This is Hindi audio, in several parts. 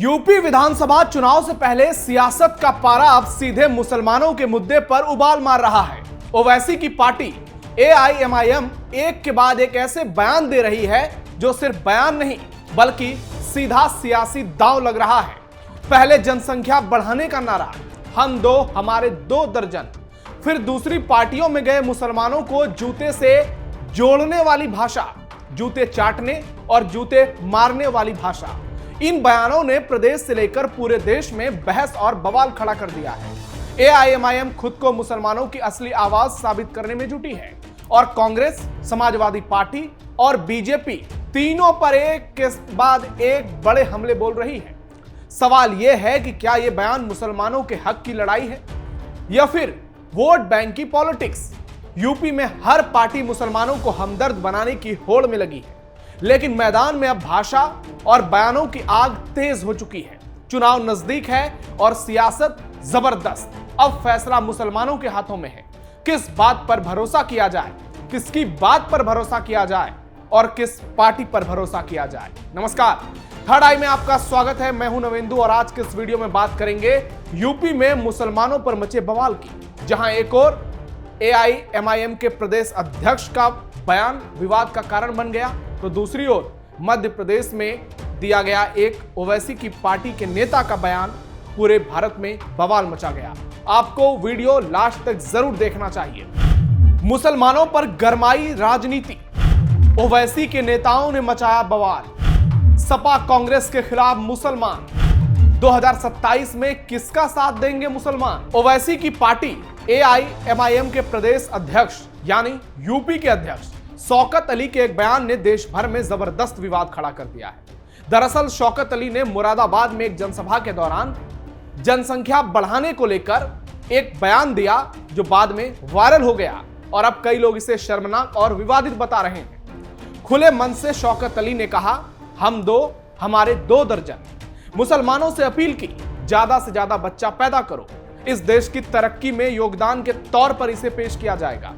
यूपी विधानसभा चुनाव से पहले सियासत का पारा अब सीधे मुसलमानों के मुद्दे पर उबाल मार रहा है। ओवैसी की पार्टी AIMIM एक के बाद एक ऐसे बयान दे रही है जो सिर्फ बयान नहीं बल्कि सीधा सियासी दांव लग रहा है। पहले जनसंख्या बढ़ाने का नारा, हम दो हमारे 2 दर्जन, फिर दूसरी पार्टियों में गए मुसलमानों को जूते से जोड़ने वाली भाषा, जूते चाटने और जूते मारने वाली भाषा। इन बयानों ने प्रदेश से लेकर पूरे देश में बहस और बवाल खड़ा कर दिया है। AIMIM खुद को मुसलमानों की असली आवाज साबित करने में जुटी है और कांग्रेस, समाजवादी पार्टी और बीजेपी तीनों पर एक के बाद एक बड़े हमले बोल रही है। सवाल यह है कि क्या यह बयान मुसलमानों के हक की लड़ाई है या फिर वोट बैंक की पॉलिटिक्स। यूपी में हर पार्टी मुसलमानों को हमदर्द बनाने की होड़ में लगी है, लेकिन मैदान में अब भाषा और बयानों की आग तेज हो चुकी है। चुनाव नजदीक है और सियासत जबरदस्त। अब फैसला मुसलमानों के हाथों में है। किस बात पर भरोसा किया जाए, किसकी बात पर भरोसा किया जाए और किस पार्टी पर भरोसा किया जाए। नमस्कार, थर्ड आई में आपका स्वागत है। मैं हूं नवेंदु और आज के इस वीडियो में बात करेंगे यूपी में मुसलमानों पर मचे बवाल की, जहां एक और AIMIM के प्रदेश अध्यक्ष का बयान विवाद का कारण बन गया, तो दूसरी ओर मध्य प्रदेश में दिया गया एक ओवैसी की पार्टी के नेता का बयान पूरे भारत में बवाल मचा गया। आपको वीडियो लास्ट तक जरूर देखना चाहिए। मुसलमानों पर गरमाई राजनीति, ओवैसी के नेताओं ने मचाया बवाल। सपा कांग्रेस के खिलाफ मुसलमान, 2027 में किसका साथ देंगे मुसलमान। ओवैसी की पार्टी AIMIM के प्रदेश अध्यक्ष यानी यूपी के अध्यक्ष शौकत अली के एक बयान ने देश भर में जबरदस्त विवाद खड़ा कर दिया है। दरअसल शौकत अली ने मुरादाबाद में एक जनसभा के दौरान जनसंख्या बढ़ाने को लेकर एक बयान दिया जो बाद में वायरल हो गया और अब कई लोग इसे शर्मनाक और विवादित बता रहे हैं। खुले मन से शौकत अली ने कहा, हम दो हमारे 2 दर्जन। मुसलमानों से अपील की, ज्यादा से ज्यादा बच्चा पैदा करो, इस देश की तरक्की में योगदान के तौर पर इसे पेश किया जाएगा।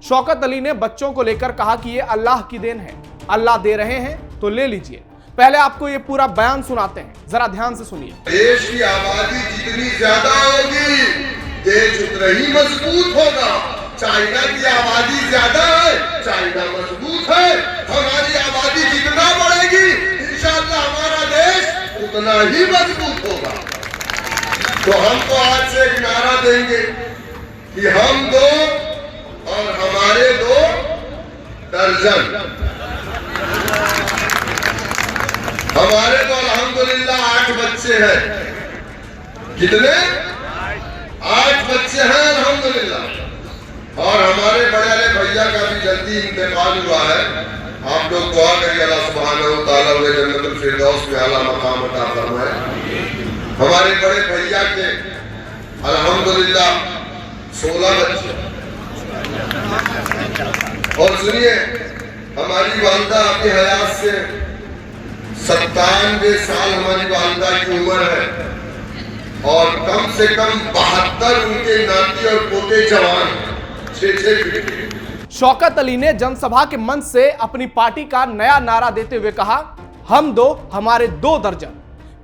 शौकत अली ने बच्चों को लेकर कहा कि ये अल्लाह की देन है, अल्लाह दे रहे हैं तो ले लीजिए। पहले आपको ये पूरा बयान सुनाते हैं, जरा ध्यान से सुनिए। देश की आबादी जितनी ज्यादा होगी देश उतना ही मजबूत होगा। चाइना की आबादी ज्यादा है, चाइना मजबूत है। हमारी आबादी जितना बढ़ेगी इंशाअल्लाह हमारा देश उतना ही मजबूत होगा। तो हम तो आज से एक नारा देंगे कि हम 2 और हमारे 2 दर्जन। हमारे तो अल्हम्दुलिल्लाह 8 बच्चे हैं। कितने? 8 बच्चे हैं अल्हम्दुलिल्लाह। और हमारे बड़े वाले भैया का भी जल्दी इंतकाल हुआ है। आप लोग दुआ करिए अल्लाह सुब्हानहू व तआला उन्हें जन्नतुल फिरदौस में आला मकाम अता फरमाए। हमारे बड़े भैया के अल्हम्दुलिल्लाह 16 बच्चे। और सुनिए, हमारी वालिदा अपनी हयात से 97 साल हमारी वालिदा की उम्र है और कम से कम 72 उनके नाती और पोते जवान हैं। 6 शौकत अली ने जनसभा के मंच से अपनी पार्टी का नया नारा देते हुए कहा, हम 2 हमारे 2 दर्जन।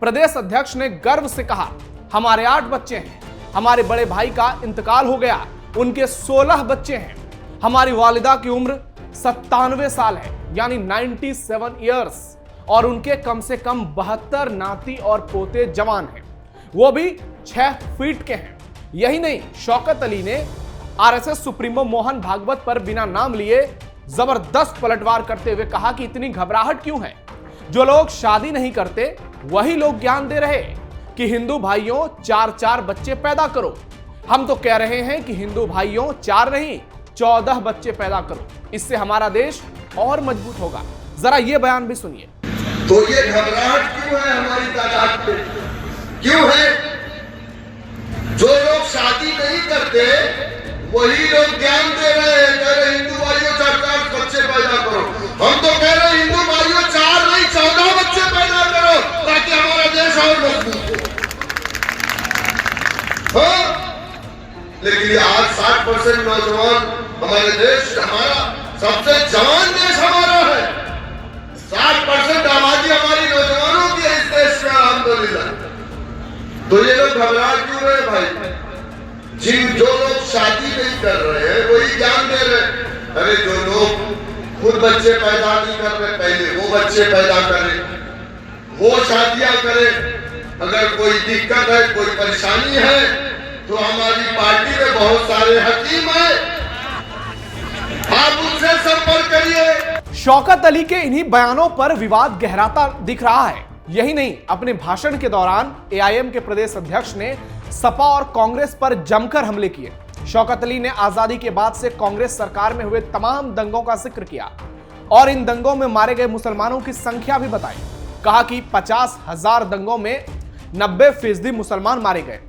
प्रदेश अध्यक्ष ने गर्व से कहा, हमारे 8 बच्चे हैं। हमारे बड़े भाई का इंतकाल हो गया, उनके 16 बच्चे हैं। हमारी वालिदा की उम्र 97 साल है यानी 97 इयर्स और उनके कम से कम 72 नाती और पोते जवान हैं, वो भी 6 फीट के हैं। यही नहीं, शौकत अली ने RSS सुप्रीमो मोहन भागवत पर बिना नाम लिए जबरदस्त पलटवार करते हुए कहा कि इतनी घबराहट क्यों है। जो लोग शादी नहीं करते वही लोग ज्ञान दे रहे कि हिंदू भाइयों 4-4 बच्चे पैदा करो। हम तो कह रहे हैं कि हिंदू भाइयों 4 नहीं 14 बच्चे पैदा करो, इससे हमारा देश और मजबूत होगा। जरा ये बयान भी सुनिए। तो ये घबराहट क्यों है हमारी तादाद पे? क्यों है? जो लोग शादी नहीं करते वही लोग ज्ञान दे रहे हैं, कह रहे हिंदू भाइयों 4-4 बच्चे पैदा करो। हम तो कह रहे हैं हिंदू भाइयों 4 नहीं 14 बच्चे पैदा करो ताकि हमारा देश और मजबूत हो। हाँ? लेकिन ये आज 60% नौजवान हमारे देश, हमारा सबसे जवान देश हमारा है। 60% आबादी हमारी नौजवानों की इस देश में अल्हम्दुलिल्लाह। तो ये लोग घबरा क्यों रहे भाई? जो लोग शादी नहीं कर रहे हैं वही ज्ञान दे रहे हैं। अरे जो लोग खुद बच्चे पैदा नहीं कर रहे, पहले वो बच्चे पैदा करें, वो शादियां करें। अगर कोई दिक्कत है, कोई परेशानी है, तो हमारी पार्टी में बहुत सारे हकीम हैं, आप उनसे संपर्क करिए। शौकत अली के इन्हीं बयानों पर विवाद गहराता दिख रहा है। यही नहीं, अपने भाषण के दौरान एआईएम के प्रदेश अध्यक्ष ने सपा और कांग्रेस पर जमकर हमले किए। शौकत अली ने आजादी के बाद से कांग्रेस सरकार में हुए तमाम दंगों का जिक्र किया और इन दंगों में मारे गए मुसलमानों की संख्या भी बताई। कहा कि 50,000 दंगों में 90% मुसलमान मारे गए।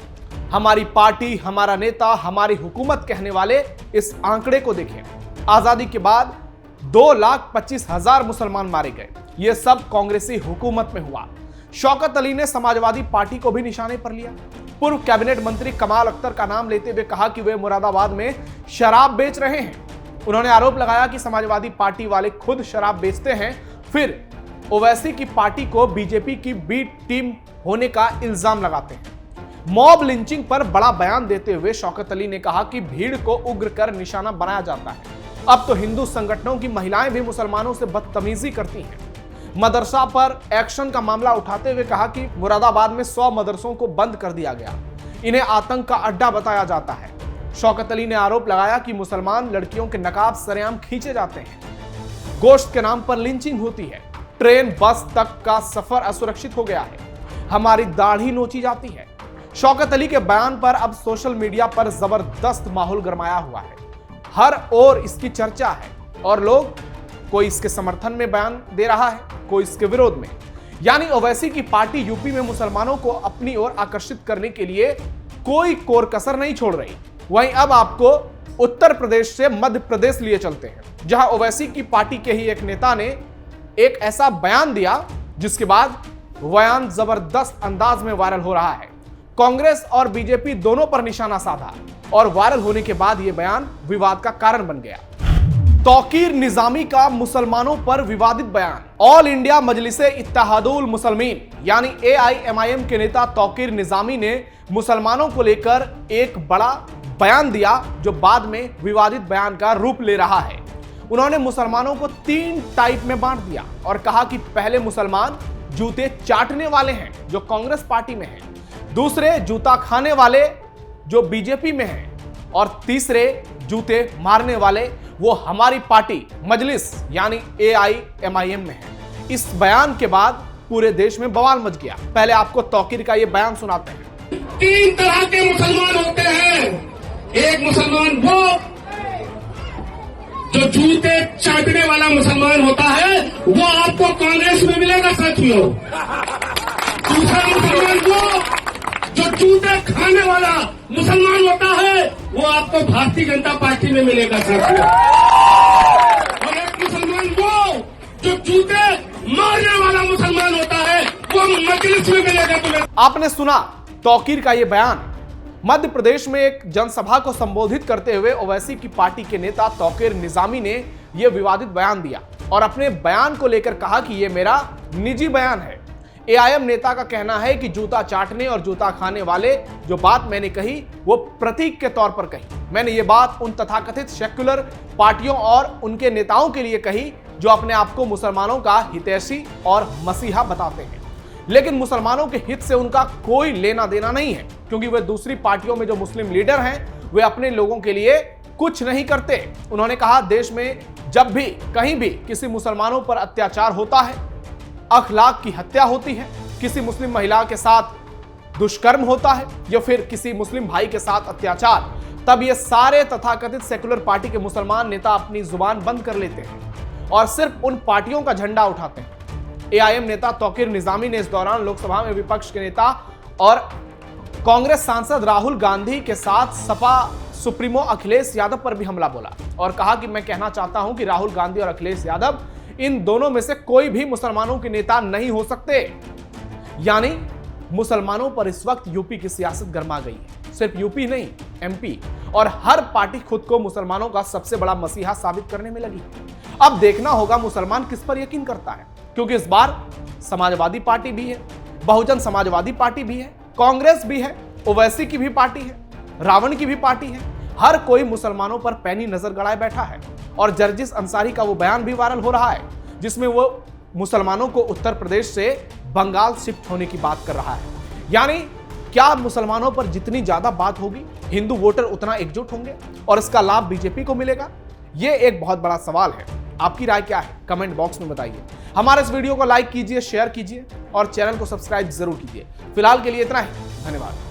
हमारी पार्टी, हमारा नेता, हमारी हुकूमत कहने वाले इस आंकड़े को देखें। आजादी के बाद 2,25,000 मुसलमान मारे गए। यह सब कांग्रेसी हुकूमत में हुआ। शौकत अली ने समाजवादी पार्टी को भी निशाने पर लिया। पूर्व कैबिनेट मंत्री कमाल अख्तर का नाम लेते हुए कहा कि वे मुरादाबाद में शराब बेच रहे हैं। उन्होंने आरोप लगाया कि समाजवादी पार्टी वाले खुद शराब बेचते हैं, फिर ओवैसी की पार्टी को बीजेपी की बी टीम होने का इल्जाम लगाते हैं। मॉब लिंचिंग पर बड़ा बयान देते हुए शौकत अली ने कहा कि भीड़ को उग्र कर निशाना बनाया जाता है। अब तो हिंदू संगठनों की महिलाएं भी मुसलमानों से बदतमीजी करती हैं। मदरसा पर एक्शन का मामला उठाते हुए कहा कि मुरादाबाद में 100 मदरसों को बंद कर दिया गया, इन्हें आतंक का अड्डा बताया जाता है। शौकत अली ने आरोप लगाया कि मुसलमान लड़कियों के नकाब सरेआम खींचे जाते हैं, गोश्त के नाम पर लिंचिंग होती है, ट्रेन बस तक का सफर असुरक्षित हो गया है, हमारी दाढ़ी नोची जाती है। शौकत अली के बयान पर अब सोशल मीडिया पर जबरदस्त माहौल गरमाया हुआ है। हर ओर इसकी चर्चा है और लोग, कोई इसके समर्थन में बयान दे रहा है, कोई इसके विरोध में। यानी ओवैसी की पार्टी यूपी में मुसलमानों को अपनी ओर आकर्षित करने के लिए कोई कोर कसर नहीं छोड़ रही। वहीं अब आपको उत्तर प्रदेश से मध्य प्रदेश लिए चलते हैं, जहां ओवैसी की पार्टी के ही एक नेता ने एक ऐसा बयान दिया जिसके बाद बयान जबरदस्त अंदाज में वायरल हो रहा है। कांग्रेस और बीजेपी दोनों पर निशाना साधा और वायरल होने के बाद यह बयान विवाद का कारण बन गया। तौकीर निजामी का मुसलमानों पर विवादित बयान। ऑल इंडिया मजलिसे इत्तेहादुल मुसलमीन यानी एआईएमआईएम के नेता तौकीर निजामी ने मुसलमानों को लेकर एक बड़ा बयान दिया जो बाद में विवादित बयान का रूप ले रहा है। उन्होंने मुसलमानों को 3 टाइप में बांट दिया और कहा कि पहले मुसलमान जूते चाटने वाले हैं जो कांग्रेस पार्टी में हैं, दूसरे जूता खाने वाले जो बीजेपी में हैं, और तीसरे जूते मारने वाले वो हमारी पार्टी मजलिस यानी एआईएमआईएम में है। इस बयान के बाद पूरे देश में बवाल मच गया। पहले आपको तौकीर का ये बयान सुनाते हैं। 3 तरह के मुसलमान होते हैं। एक मुसलमान वो जो जूते चाटने वाला मुसलमान होता है, वो आपको कांग्रेस में मिलेगा साथियों। दूसरा मुसलमान वो जो जूते खाने वाला मुसलमान होता है, वो आपको भारतीय जनता पार्टी में मिलेगा साथियों। और एक मुसलमान वो जो जूते मारने वाला मुसलमान होता है, वो मजलिस में मिलेगा तुम्हें। आपने सुना तौकीर का यह बयान। मध्य प्रदेश में एक जनसभा को संबोधित करते हुए ओवैसी की पार्टी के नेता तौकीर निजामी ने यह विवादित बयान दिया और अपने बयान को लेकर कहा कि यह मेरा निजी बयान है। एआईएम नेता का कहना है कि जूता चाटने और जूता खाने वाले जो बात मैंने कही वो प्रतीक के तौर पर कही। मैंने ये बात उन तथाकथित सेक्युलर पार्टियों और उनके नेताओं के लिए कही जो अपने आप को मुसलमानों का हितैषी और मसीहा बताते हैं, लेकिन मुसलमानों के हित से उनका कोई लेना देना नहीं है, क्योंकि वे दूसरी पार्टियों में जो मुस्लिम लीडर हैं वे अपने लोगों के लिए कुछ नहीं करते। उन्होंने कहा देश में जब भी कहीं भी किसी मुसलमानों पर अत्याचार होता है, अखलाक की हत्या होती है, किसी मुस्लिम महिला के साथ दुष्कर्म होता है या फिर किसी मुस्लिम भाई के साथ अत्याचार, तब ये सारे तथाकथित सेकुलर पार्टी के मुसलमान नेता अपनी जुबान बंद कर लेते हैं और सिर्फ उन पार्टियों का झंडा उठाते हैं। एआईएम नेता तौकीर निजामी ने इस दौरान लोकसभा में विपक्ष के नेता और कांग्रेस सांसद राहुल गांधी के साथ सपा सुप्रीमो अखिलेश यादव पर भी हमला बोला और कहा कि मैं कहना चाहता हूं कि राहुल गांधी और अखिलेश यादव इन दोनों में से कोई भी मुसलमानों के नेता नहीं हो सकते। यानी मुसलमानों पर इस वक्त यूपी की सियासत गर्मा गई है। सिर्फ यूपी नहीं, एमपी और हर पार्टी खुद को मुसलमानों का सबसे बड़ा मसीहा साबित करने में लगी। अब देखना होगा मुसलमान किस पर यकीन करता है, क्योंकि इस बार समाजवादी पार्टी भी है, बहुजन समाजवादी पार्टी भी है, कांग्रेस भी है, ओवैसी की भी पार्टी है, रावण की भी पार्टी है। हर कोई मुसलमानों पर पैनी नजर गड़ाए बैठा है और जर्जिस अंसारी का वो बयान भी वायरल हो रहा है जिसमें वो मुसलमानों को उत्तर प्रदेश से बंगाल शिफ्ट होने की बात कर रहा है। यानी क्या मुसलमानों पर जितनी ज्यादा बात होगी हिंदू वोटर उतना एकजुट होंगे और इसका लाभ बीजेपी को मिलेगा? ये एक बहुत बड़ा सवाल है। आपकी राय क्या है कमेंट बॉक्स में बताइए। हमारे इस वीडियो को लाइक कीजिए, शेयर कीजिए और चैनल को सब्सक्राइब जरूर कीजिए। फिलहाल के लिए इतना ही, धन्यवाद।